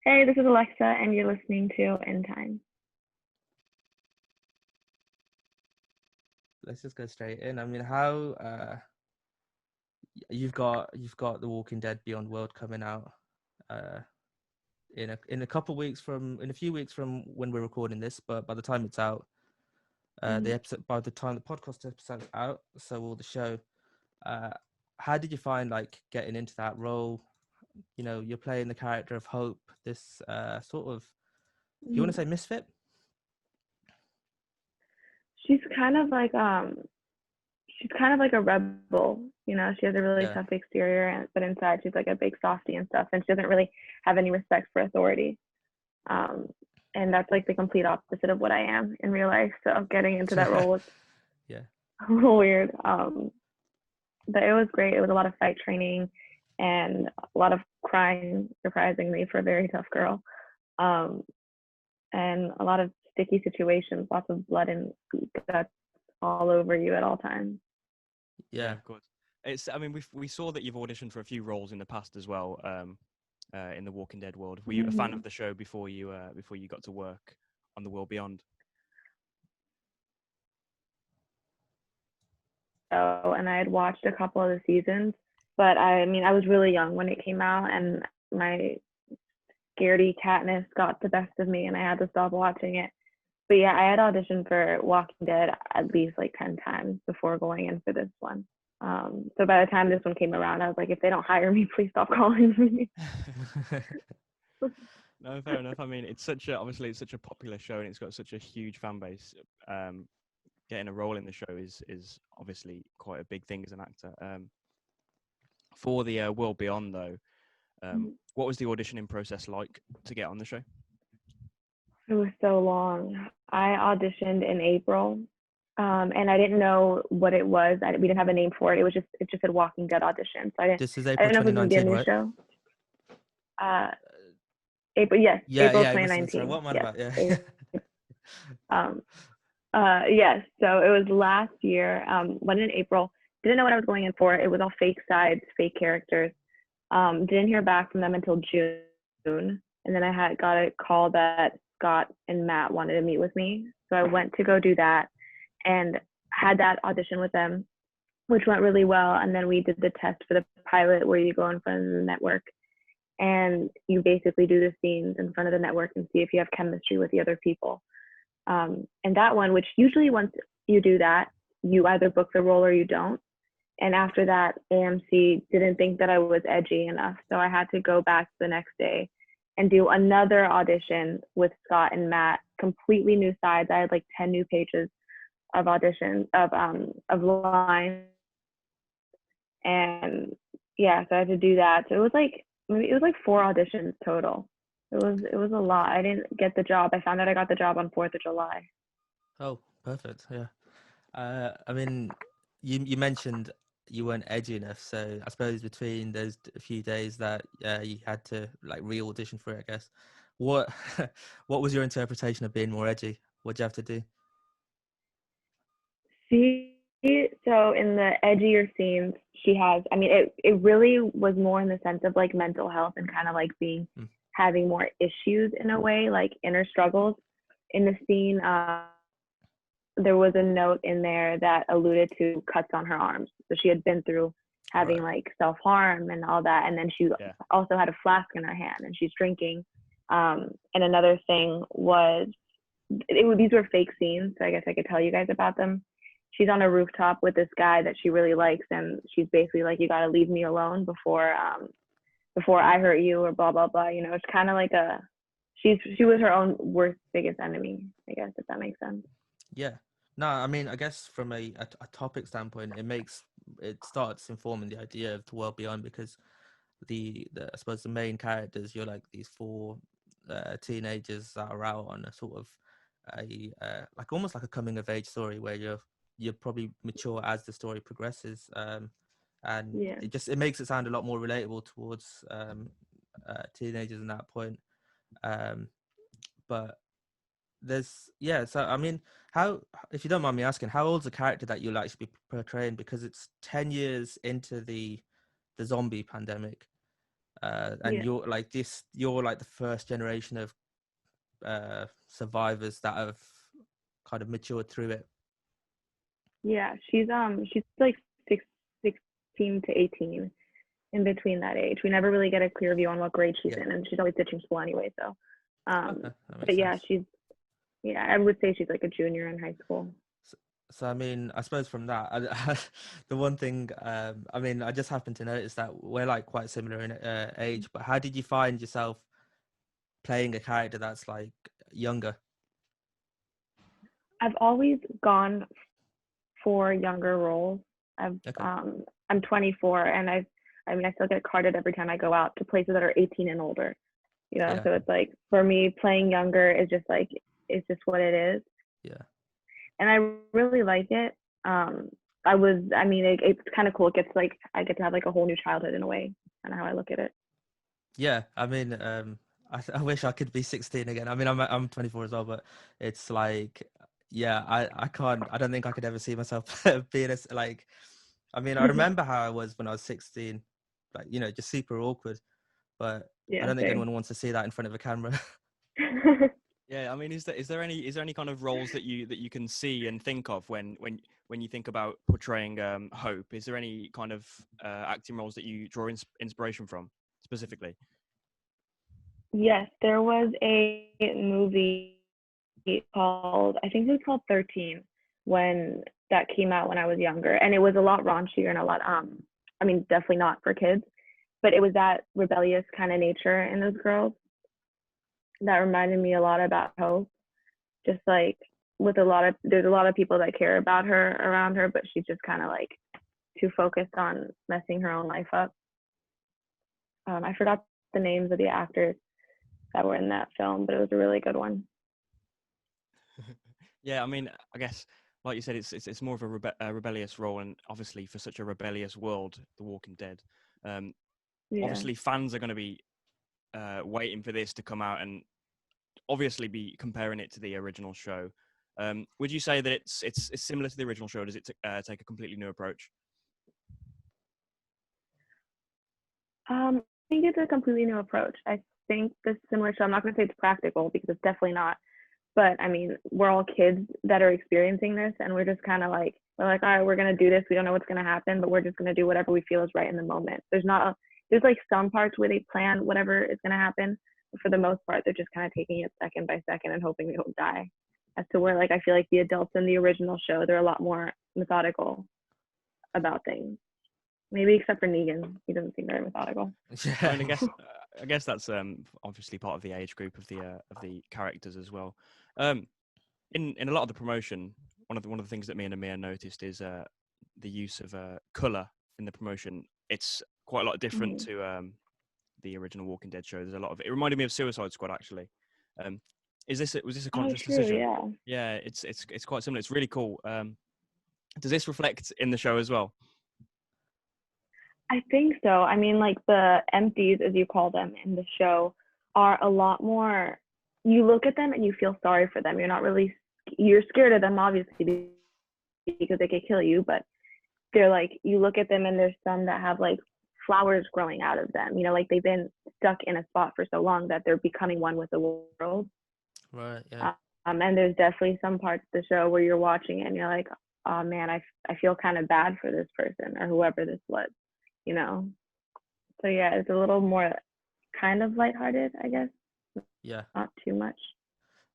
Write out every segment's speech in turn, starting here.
Hey, this is Alexa, and you're listening to In Time. Let's just go straight in. I mean, how you've got The Walking Dead Beyond World coming out uh in a few weeks from when we're recording this, but by the time it's out, Mhm. by the time the podcast episode's out, so will the show. Uh, how did you find like getting into that role? You know, you're playing the character of Hope, this sort of, do you want Mhm. to say misfit? She's kind of like she's kind of like a rebel. She has a really Yeah. tough exterior, but inside she's like a big softie and stuff, and she doesn't really have any respect for authority. Um, and that's like the complete opposite of what I am in real life. So getting into that role was Yeah. a little weird. But it was great. It was a lot of fight training and a lot of crying, surprisingly, for a very tough girl. Um, and a lot of sticky situations, lots of blood and guts all over you at all times. Yeah, Yeah. of course. I mean, we saw that you've auditioned for a few roles in the past as well. In the Walking Dead world, were you a fan Mm-hmm. of the show before you got to work on the world beyond? And I had watched a couple of the seasons, but I mean, I was really young when it came out, and my scaredy catness got the best of me, and I had to stop watching it. But yeah, I had auditioned for Walking Dead at least like 10 times before going in for this one. So by the time this one came around, I was like, if they don't hire me, please stop calling me. No, fair enough. I mean, obviously it's such a popular show and it's got such a huge fan base. Um, Getting a role in the show is obviously quite a big thing as an actor. For the World Beyond though, what was the auditioning process like to get on the show? It was so long. I auditioned in April, and I didn't know what it was. We didn't have a name for it. It just said Walking Dead audition. So This is I April didn't know if it was going to be a 2019, new right? show. Uh, April, yes, Yeah, April yeah, it must have been, sorry, 2019. what am I Yes. about? Yeah. Um, yes. So it was last year. Went in April. Didn't know what I was going in for. It was all fake sides, fake characters. Didn't hear back from them until June, and then I had got a call that Scott and Matt wanted to meet with me. So I went to go do that and had that audition with them, which went really well. And then we did the test for the pilot where you go in front of the network and you basically do the scenes in front of the network and see if you have chemistry with the other people. And that one, which usually once you do that, you either book the role or you don't. And after that, AMC didn't think that I was edgy enough. So I had to go back the next day and do another audition with Scott and Matt, completely new sides. I had like 10 new pages of auditions of lines. And yeah, so I had to do that. So it was like 4 auditions total. It was a lot. I didn't get the job. I found out I got the job on 4th of July. Oh, perfect. Yeah. I mean, you mentioned you weren't edgy enough, so I suppose between those few days that you had to like re-audition for it, I guess. What what was your interpretation of being more edgy? What'd you have to do? See, so in the edgier scenes, she has, I mean, it really was more in the sense of like mental health and kind of like Mm, having more issues in a way, like inner struggles. In the scene, there was a note in there that alluded to cuts on her arms. So she had been through having right. like self harm and all that. And then she Yeah. also had a flask in her hand and she's drinking. And another thing was, these were fake scenes. So I guess I could tell you guys about them. She's on a rooftop with this guy that she really likes. And she's basically like, you got to leave me alone before I hurt you or blah, blah, blah. It's kind of like she was her own worst, biggest enemy, I guess, if that makes sense. Yeah. No, I mean, I guess from a topic standpoint, it starts informing the idea of the world beyond because the I suppose the main characters, you're like these four teenagers that are out on a sort of like almost like a coming of age story where you're probably mature as the story progresses, and Yeah. it makes it sound a lot more relatable towards teenagers in that point. Um, but so I mean, how, if you don't mind me asking, how old's the character that you'll actually be portraying, because it's 10 years into the zombie pandemic. and Yeah. you're like the first generation of survivors that have kind of matured through it. Yeah, she's like 16 to 18, in between that age. We never really get a clear view on what grade she's Yeah. in, and she's always ditching school anyway. So, Okay, that but makes yeah, sense. I would say she's like a junior in high school. So I mean, I suppose from that, the one thing, I mean, I just happened to notice that we're like quite similar in age. But how did you find yourself playing a character that's like younger? I've always gone for younger roles. Okay. I'm 24, and I mean, I still get carded every time I go out to places that are 18 and older. Yeah. So it's like for me, playing younger is just like it's just what it is, Yeah. and I really like it. I mean, it's kind of cool. It gets like I get to have like a whole new childhood in a way, kind of how I look at it. Yeah. I mean, I wish I could be 16 again. I mean, I'm 24 as well, but it's like, yeah, I can't. I don't think I could ever see myself being like. I mean, I remember how I was when I was 16, like just super awkward. But I Yeah, don't think same. anyone wants to see that in front of a camera. Yeah, I mean, is there any kind of roles that you can see and think of when you think about portraying Hope? Is there any kind of acting roles that you draw inspiration from specifically? Yes, there was a movie called, I think it was called 13, when that came out when I was younger, and it was a lot raunchier and a lot I mean, definitely not for kids, but it was that rebellious kind of nature in those girls that reminded me a lot about Hope. Just like there's a lot of people that care about her around her, but she's just kind of like too focused on messing her own life up. I forgot the names of the actors that were in that film, but it was a really good one. Yeah, I mean, I guess like you said, it's more of a rebellious role, and obviously for such a rebellious world, The Walking Dead, um, Yeah. obviously fans are going to be waiting for this to come out and obviously be comparing it to the original show. Would you say that it's similar to the original show? Does it take a completely new approach? I think it's a completely new approach. I think the similar show, I'm not going to say it's practical because it's definitely not. But I mean, we're all kids that are experiencing this, and we're just kind of like, we're like, all right, we're going to do this. We don't know what's going to happen, but we're just going to do whatever we feel is right in the moment. There's like some parts where they plan whatever is going to happen. But for the most part, they're just kind of taking it second by second and hoping we don't die. As to where, like, I feel like the adults in the original show, they're a lot more methodical about things. Maybe except for Negan. He doesn't seem very methodical. I mean, Yeah. I guess that's obviously part of the age group of the characters as well. In a lot of the promotion, one of the things that me and Amir noticed is the use of color in the promotion. It's quite a lot different Mm-hmm. to the original Walking Dead show. There's a lot of it. It reminded me of Suicide Squad actually. Um, was this a Oh, conscious true. decision? Yeah. Yeah, it's quite similar. It's really cool. Does this reflect in the show as well? I think so. I mean, like the empties, as you call them in the show, are a lot more. You look at them and you feel sorry for them. You're scared of them, obviously, because they could kill you, but they're like, you look at them and there's some that have like flowers growing out of them, like they've been stuck in a spot for so long that they're becoming one with the world. Right. Yeah. And there's definitely some parts of the show where you're watching it and you're like, oh man, I feel kind of bad for this person or whoever this was, you know? So yeah, it's a little more kind of lighthearted, I guess, Yeah. not too much.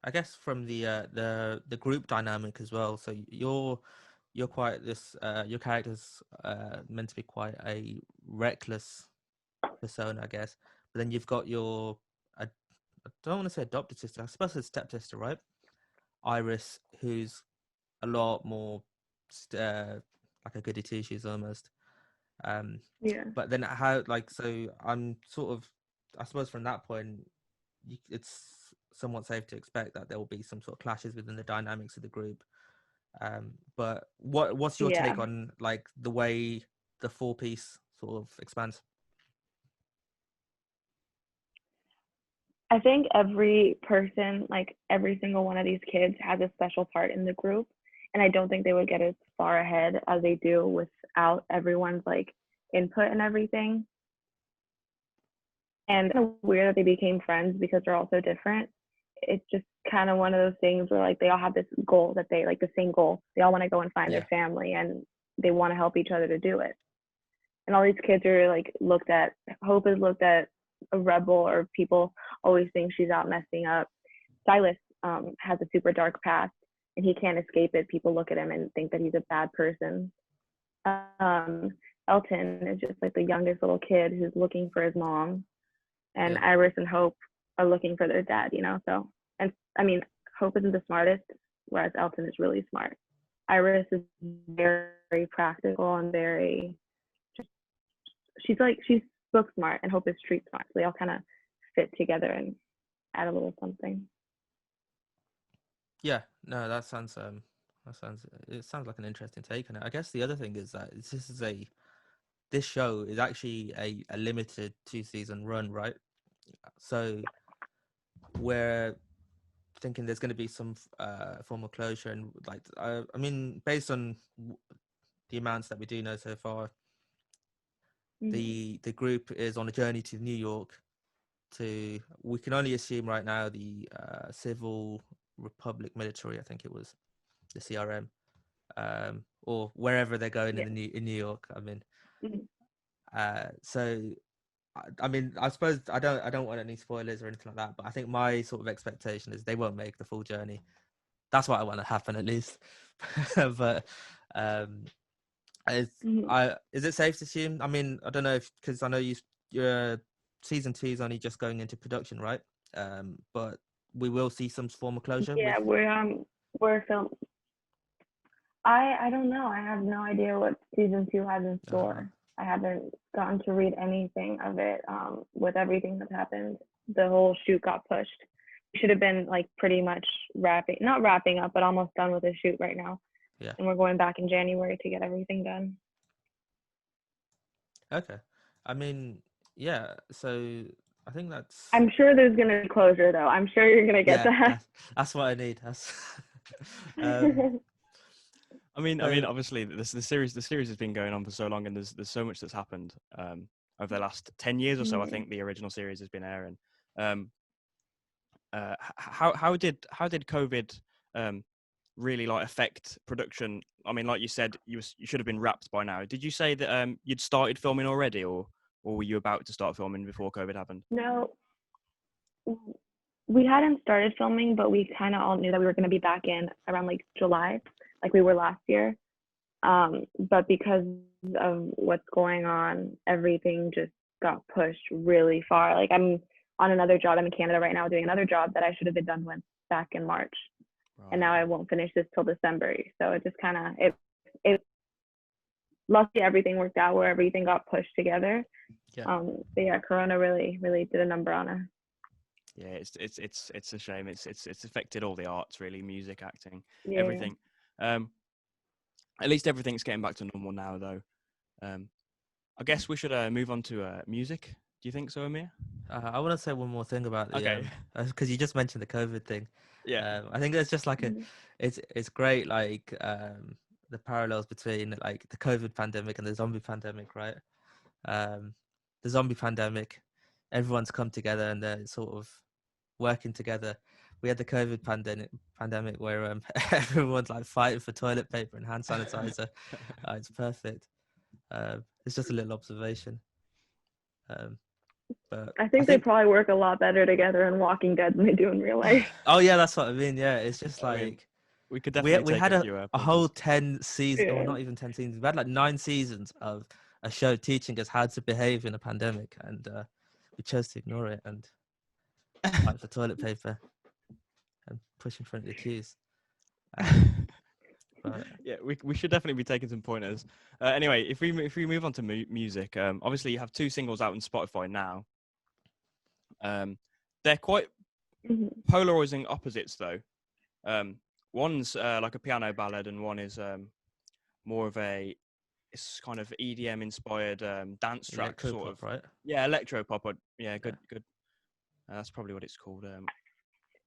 I guess from the group dynamic as well. So you're quite this your character's meant to be quite a reckless persona, I guess. But then you've got I don't want to say adopted sister. I suppose it's stepsister, right? Iris, who's a lot more like a goody two shoes almost. Um, Yeah. but then how so I'm sort of I suppose from that point it's somewhat safe to expect that there will be some sort of clashes within the dynamics of the group. But what's your Yeah. take on like the way the four piece sort of expands? I think every person, like every single one of these kids, has a special part in the group. And I don't think they would get as far ahead as they do without everyone's like input and everything. And it's kind of weird that they became friends because they're all so different. It's just kind of one of those things where like they all have this goal that they like the same goal. They all want to go and find Yeah. their family and they want to help each other to do it. And all these kids are like looked at, Hope is looked at a rebel, or people always think she's out messing up. Silas has a super dark past and he can't escape it. People look at him and think that he's a bad person. Elton is just like the youngest little kid who's looking for his mom, and Yeah. Iris and Hope are looking for their dad, you know. So, and I mean, Hope isn't the smartest, whereas Elton is really smart. Iris is very practical and very, she's book smart, and Hope is street smart. So they all kind of fit together and add a little something. Yeah, no, it sounds like an interesting take on it. I guess the other thing is that this show is actually a limited 2-season run, right? So we're thinking there's going to be some form of closure, and like I mean, based on the amounts that we do know so far, the group is on a journey to New York. We can only assume right now the Civil Republic Military, I think it was the CRM, or wherever they're going in New York. I mean, so I mean, I suppose I don't want any spoilers or anything like that, but I think my sort of expectation is they won't make the full journey. That's what I want to happen at least. But is it safe to assume? I mean, I don't know because I know your season 2 is only just going into production, right? But we will see some form of closure. Yeah, we're film. I don't know. I have no idea what season 2 has in store. I haven't gotten to read anything of it. With everything that's happened, the whole shoot got pushed. We should have been like pretty much not wrapping up, but almost done with the shoot right now. Yeah. And we're going back in January to get everything done. Okay. I mean, yeah. So I think that's. I'm sure there's gonna be closure, though. I'm sure you're gonna get that. That's what I need. I mean, obviously, the series has been going on for so long, and there's so much that's happened over the last 10 years or so. I think the original series has been airing. How did COVID really like affect production? I mean, like you said, you should have been wrapped by now. Did you say that you'd started filming already, or were you about to start filming before COVID happened? No, we hadn't started filming, but we kind of all knew that we were going to be back in around like July, like we were last year. But because of what's going on, everything just got pushed really far. Like I'm on another job. I'm in Canada right now doing another job that I should have been done with back in March. Right. And now I won't finish this till December. So it just kind of, it luckily everything worked out where everything got pushed together. Yeah. But yeah, Corona really, really did a number on us. Yeah, it's a shame. It's affected all the arts really, music, acting, everything. At least everything's getting back to normal now, though. I guess we should move on to music. Do you think so, Ameer? I want to say one more thing about the because you just mentioned the COVID thing. Yeah, I think it's just like it's great, like the parallels between like the COVID pandemic and the zombie pandemic, right? The zombie pandemic, everyone's come together and they're sort of working together. We had the COVID pandemic where everyone's like fighting for toilet paper and hand sanitizer. It's perfect. It's just a little observation. But I think they probably work a lot better together in Walking Dead than they do in real life. Oh yeah, that's what I mean. Yeah, it's just like we could definitely we had a whole 10 seasons, or not even 10 seasons. We had like 9 seasons of a show teaching us how to behave in a pandemic, and we chose to ignore it and fight for toilet paper and push in front of the queues. But yeah, we should definitely be taking some pointers. Anyway, if we move on to music, obviously you have 2 singles out on Spotify now. They're quite polarizing opposites, though. One's like a piano ballad, and one is more of it's kind of EDM inspired dance track, sort of, right? Yeah, electro pop. Yeah, good. That's probably what it's called.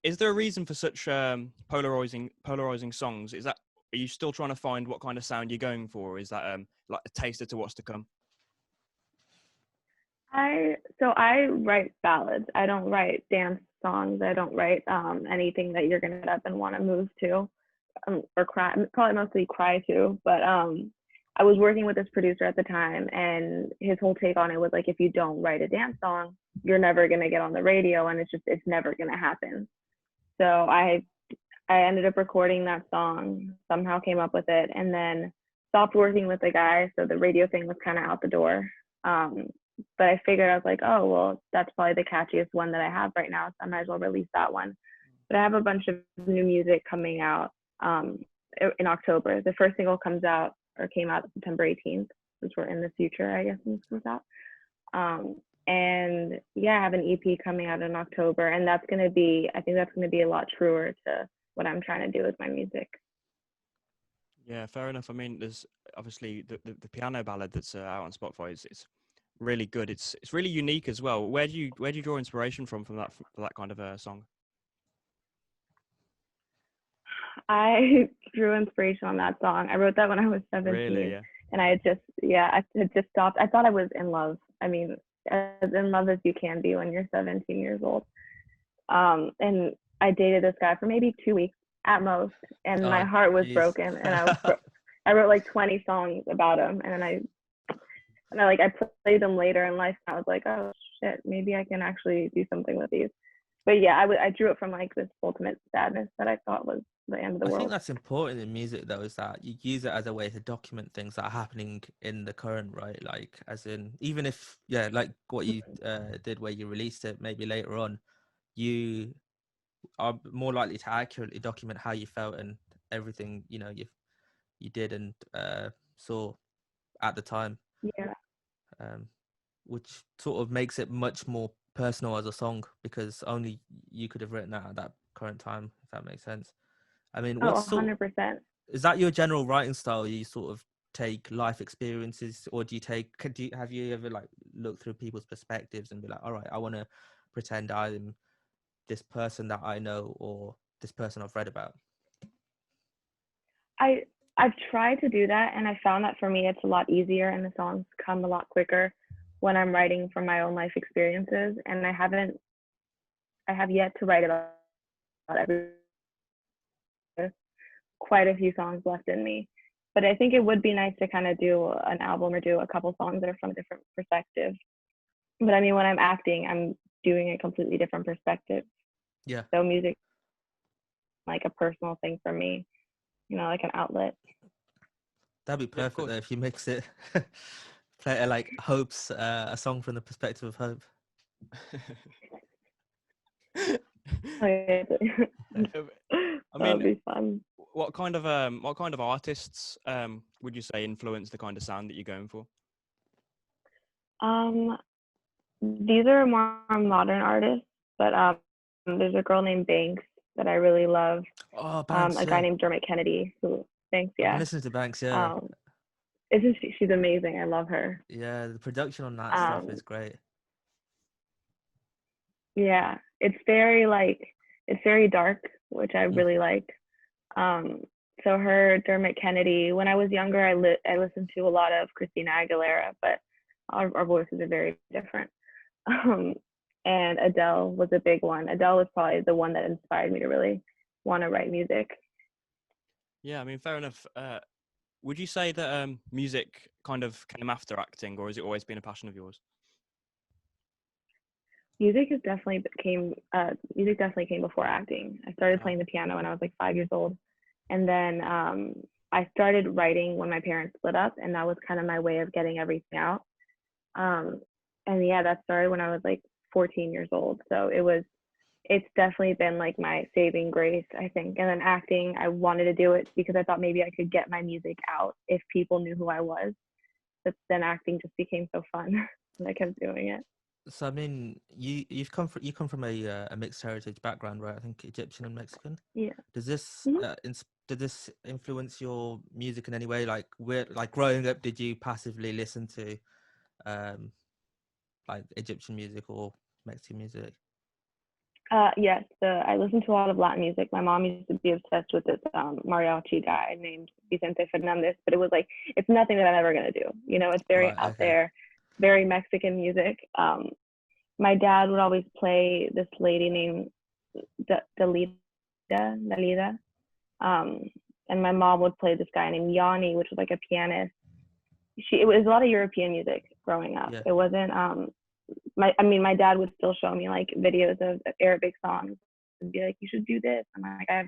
Is there a reason for such polarizing songs? Are you still trying to find what kind of sound you're going for, or is that like a taster to what's to come? I write ballads. I don't write dance songs. I don't write anything that you're gonna get up and want to move to, or cry. Probably mostly cry to. But I was working with this producer at the time, and his whole take on it was like, if you don't write a dance song, you're never gonna get on the radio, and it's never gonna happen. So I ended up recording that song. Somehow came up with it, and then stopped working with the guy. So the radio thing was kind of out the door. But I figured, I was like, oh, well, that's probably the catchiest one that I have right now, so I might as well release that one. But I have a bunch of new music coming out in October. The first single comes out, or came out September 18th, since we're in the future, I guess, when this comes out. And yeah, I have an EP coming out in October, and I think that's gonna be a lot truer to what I'm trying to do with my music. Yeah, fair enough. I mean, there's obviously the piano ballad that's out on Spotify. It's really good. It's really unique as well. Where do you draw inspiration from that for that kind of a song? I drew inspiration on that song. I wrote that when I was 17. Really? Yeah. And I had just stopped. I thought I was in love. I mean, as in love as you can be when you're 17 years old. And I dated this guy for maybe 2 weeks at most, and my heart was broken. And I wrote like 20 songs about him, and then I played them later in life. And I was like, oh shit, maybe I can actually do something with these. But yeah, I drew it from like this ultimate sadness that I thought was the end of the world. I think that's important in music, though, is that you use it as a way to document things that are happening in the current, right? Like, as in, even if, yeah, like what you did where you released it maybe later on, you are more likely to accurately document how you felt and everything, you know, you did and saw at the time. Yeah. Which sort of makes it much more personal as a song, because only you could have written that at that current time, if that makes sense. I mean, what 100%. Is that your general writing style? You sort of take life experiences, or have you ever like looked through people's perspectives and be like, all right, I want to pretend I'm this person that I know or this person I've read about? I've tried to do that, and I found that for me it's a lot easier, and the songs come a lot quicker when I'm writing from my own life experiences. And I have yet to write about every quite a few songs left in me. But I think it would be nice to kind of do an album or do a couple songs that are from a different perspective. But I mean, when I'm acting, I'm doing a completely different perspective. Yeah. So music, like a personal thing for me, you know, like an outlet. That'd be perfect though, if you mix it. Play it like Hope's, a song from the perspective of Hope. I mean, that'd be fun. What kind of artists would you say influence the kind of sound that you're going for? These are more modern artists, but there's a girl named Banks that I really love. Oh, Banks, a guy named Dermot Kennedy who Banks, yeah. I'm listening to Banks, yeah. She's amazing. I love her. Yeah, the production on that stuff is great. Yeah, it's very dark, which I really like. So her, Dermot Kennedy. When I was younger, I listened to a lot of Christina Aguilera, but our voices are very different. And Adele was a big one. Adele was probably the one that inspired me to really want to write music. Yeah, I mean, fair enough. Would you say that music kind of came after acting, or has it always been a passion of yours? Music definitely came before acting. I started playing the piano when I was like 5 years old. And then I started writing when my parents split up, and that was kind of my way of getting everything out. And yeah, that started when I was like 14 years old. So it's definitely been like my saving grace, I think. And then acting, I wanted to do it because I thought maybe I could get my music out if people knew who I was. But then acting just became so fun, and I kept doing it. So I mean, you come from a mixed heritage background, right? I think Egyptian and Mexican. Yeah. Does this did this influence your music in any way? Like, growing up, did you passively listen to like Egyptian music or Mexican music? Yes, I listened to a lot of Latin music. My mom used to be obsessed with this mariachi guy named Vicente Fernandez, but it was like, it's nothing that I'm ever gonna do. You know, it's very out there. very Mexican music. My dad would always play this lady named Dalida. Um, and my mom would play this guy named Yanni, which was like a pianist. It was a lot of European music growing up. Yeah. It wasn't my dad would still show me like videos of Arabic songs and be like, you should do this. I'm like, I have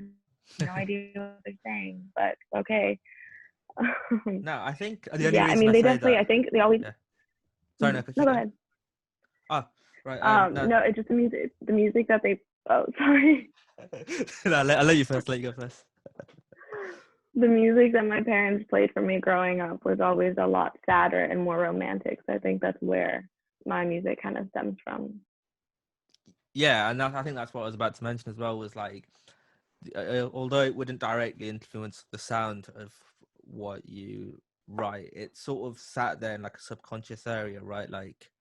no idea what they're saying, but okay. No, I think the only Yeah, I reason mean I they say definitely. that, I think they always. yeah. Sorry, no, No, keep go going. ahead. Oh, right. No, No, it's just the music. The music that they. Oh, sorry. no, I'll let you first. Let you go first. The music that my parents played for me growing up was always a lot sadder and more romantic. So I think that's where my music kind of stems from. Yeah, and I think that's what I was about to mention as well. Was like, although it wouldn't directly influence the sound of what you write, it sort of sat there in like a subconscious area, right? Like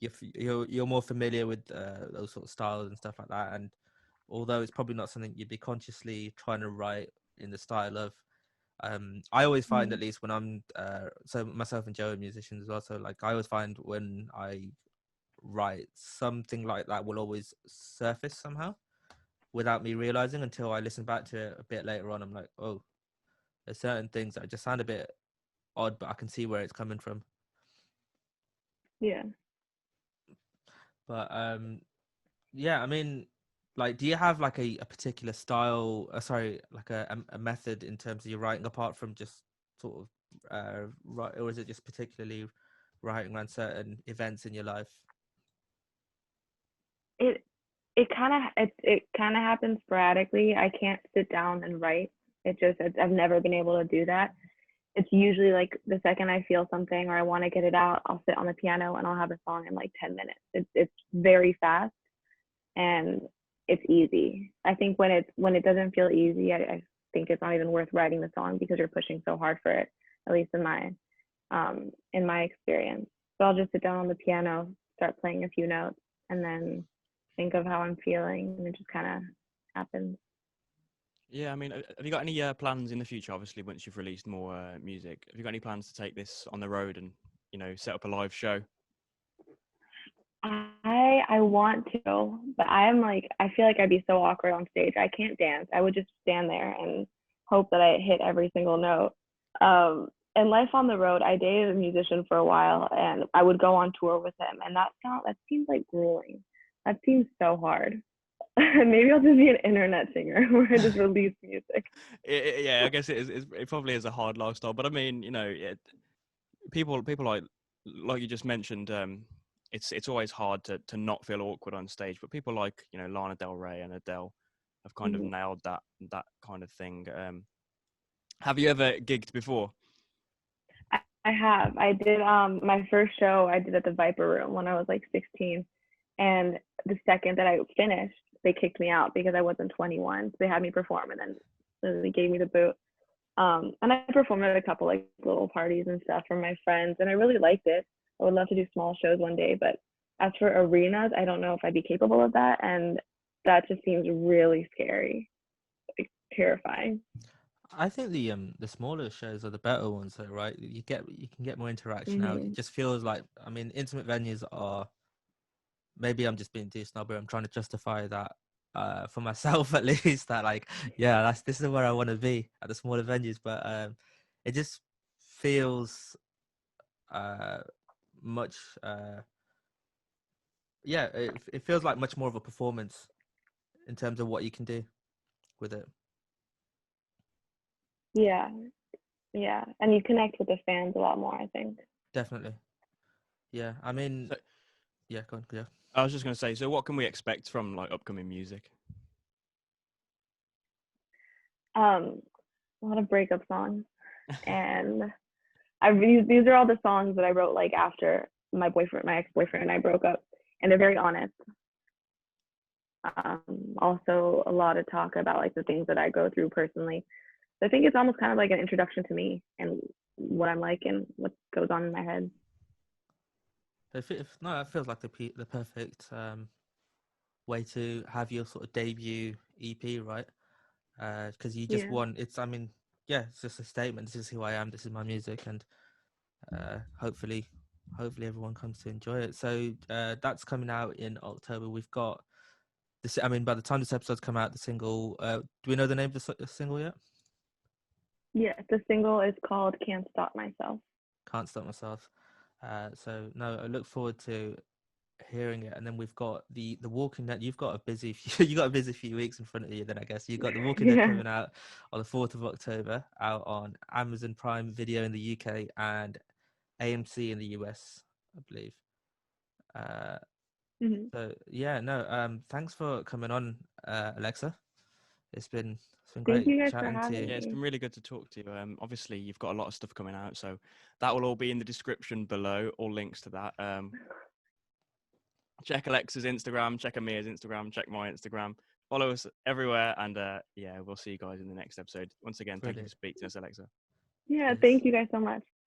you're more familiar with those sort of styles and stuff like that, and although it's probably not something you'd be consciously trying to write in the style of, I always find, at least when I'm so myself and Joe are musicians as well, so like I always find when I write, something like that will always surface somehow without me realizing, until I listen back to it a bit later on. I'm like, oh, there's certain things that just sound a bit odd, but I can see where it's coming from. Yeah. But yeah, I mean, like, do you have like a particular style, sorry, like a method in terms of your writing, apart from just sort of write, or is it just particularly writing around certain events in your life? It it kind of happens sporadically. I can't sit down and write. I've never been able to do that. It's usually like the second I feel something or I want to get it out, I'll sit on the piano and I'll have a song in like 10 minutes. It's very fast and it's easy. I think when it doesn't feel easy, I think it's not even worth writing the song because you're pushing so hard for it, at least in my experience. So I'll just sit down on the piano, start playing a few notes, and then think of how I'm feeling, and it just kind of happens. Yeah, I mean, have you got any plans in the future? Obviously, once you've released more music, have you got any plans to take this on the road and set up a live show? I want to, but I feel like I'd be so awkward on stage. I can't dance. I would just stand there and hope that I hit every single note. And life on the road, I dated a musician for a while, and I would go on tour with him, and that seems like grueling. That seems so hard. Maybe I'll just be an internet singer where I just release music. Yeah, I guess it probably is a hard lifestyle, but I mean, people like you just mentioned, it's always hard to not feel awkward on stage, but people like Lana Del Rey and Adele have kind of Mhm. nailed that kind of thing. Have you ever gigged before? I have. I did my first show I did at the Viper Room when I was like 16. And the second that I finished, they kicked me out because I wasn't 21. So they had me perform and then they gave me the boot. And I performed at a couple like little parties and stuff for my friends, and I really liked it. I would love to do small shows one day, but as for arenas, I don't know if I'd be capable of that, and that just seems really scary, like, terrifying. I think the smaller shows are the better ones, though, right? You can get more interaction out. It Hmm. just feels like, I mean, intimate venues are, maybe I'm just being too snobby. I'm trying to justify that for myself at least. That like, yeah, this is where I want to be, at the smaller venues. But it just feels uh much yeah, it feels like much more of a performance in terms of what you can do with it. Yeah, yeah, and you connect with the fans a lot more, I think. Definitely. Yeah, I mean, So, yeah, go on, yeah. I was just going to say, so what can we expect from like upcoming music? A lot of breakup songs, and these are all the songs that I wrote like after my ex-boyfriend and I broke up, and they're very honest. Also a lot of talk about like the things that I go through personally. So I think it's almost kind of like an introduction to me and what I'm like and what goes on in my head. No, that feels like the perfect way to have your sort of debut EP, right? Because you just Yeah. want, it's, I mean, yeah, it's just a statement. This is who I am. This is my music, and hopefully hopefully everyone comes to enjoy it. So that's coming out in October. We've got this. I mean, by the time this episode's come out, the single. Do we know the name of the single yet? Yeah, the single is called "Can't Stop Myself." Can't stop myself. So no, I look forward to hearing it. And then we've got the Walking Dead. You've got a busy you got a busy few weeks in front of you. Then I guess you've got the Walking Dead Yeah. coming out on the 4th of October, out on Amazon Prime Video in the UK and AMC in the US, I believe. Uh, Hmm. so yeah, no. Thanks for coming on, Alexa. It's been Thank great you guys for chatting to having you. Yeah, it's me. been really good to talk to you. Obviously, you've got a lot of stuff coming out, so that will all be in the description below, all links to that. Check Alexa's Instagram, check Ameer's Instagram, check my Instagram. Follow us everywhere, and yeah, we'll see you guys in the next episode. Once again, thank you for Brilliant. speaking to us, Alexa. Yeah, Cheers. thank you guys so much.